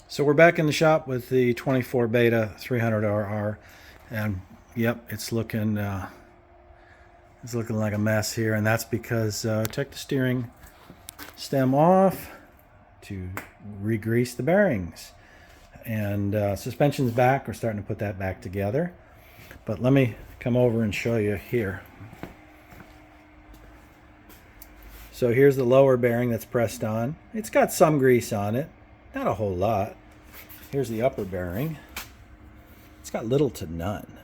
So we're back in the shop with the 24 Beta 300RR, and yep, it's looking like a mess here, and that's because I took the steering stem off to re-grease the bearings, and suspension's back. We're starting to put that back together, but let me come over and show you here. So here's the lower bearing that's pressed on. It's got some grease on it, not a whole lot. Here's the upper bearing. It's got little to none.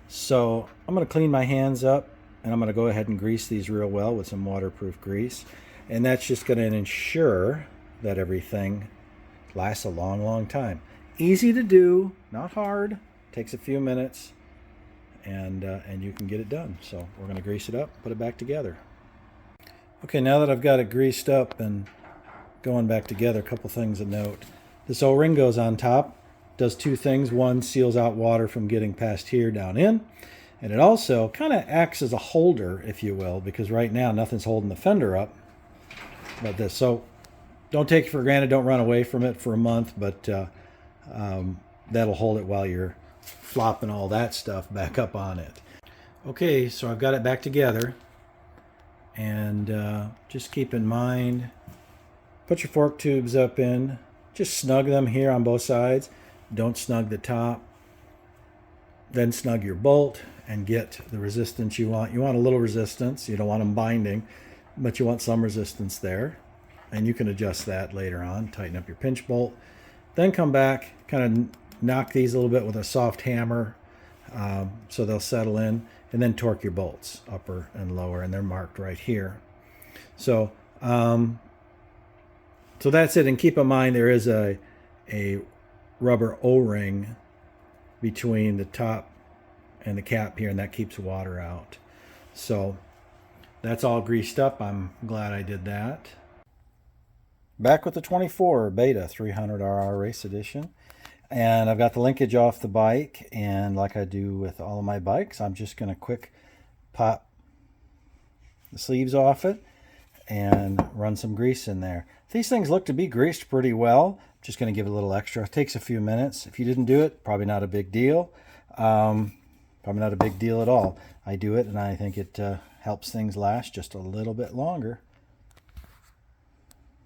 So I'm going to clean my hands up, and I'm going to go ahead and grease these real well with some waterproof grease. And that's just going to ensure that everything lasts a long, long time. Easy to do, not hard. Takes a few minutes, and you can get it done. So we're going to grease it up, put it back together. Okay, now that I've got it greased up and going back together, a couple things to note. This O-ring goes on top, does two things. One, seals out water from getting past here down in, and it also kind of acts as a holder, if you will, because right now nothing's holding the fender up but this. So don't take it for granted, don't run away from it for a month, but that'll hold it while you're flopping all that stuff back up on it. Okay, so I've got it back together, and just keep in mind, put your fork tubes up in, just snug them here on both sides. Don't snug the top. Then snug your bolt and get the resistance you want. You want a little resistance. You don't want them binding, but you want some resistance there. And you can adjust that later on. Tighten up your pinch bolt. Then come back, kind of knock these a little bit with a soft hammer so they'll settle in. And then torque your bolts, upper and lower, and they're marked right here. So that's it, and keep in mind there is a rubber O-ring between the top and the cap here, and that keeps water out. So that's all greased up. I'm glad I did that. Back with the 24 Beta 300RR Race Edition, and I've got the linkage off the bike, and like I do with all of my bikes, I'm just going to quick pop the sleeves off it and run some grease in there. These things look to be greased pretty well. Just going to give it a little extra. It takes a few minutes. If you didn't do it, probably not a big deal. Probably not a big deal at all. I do it, and I think it helps things last just a little bit longer.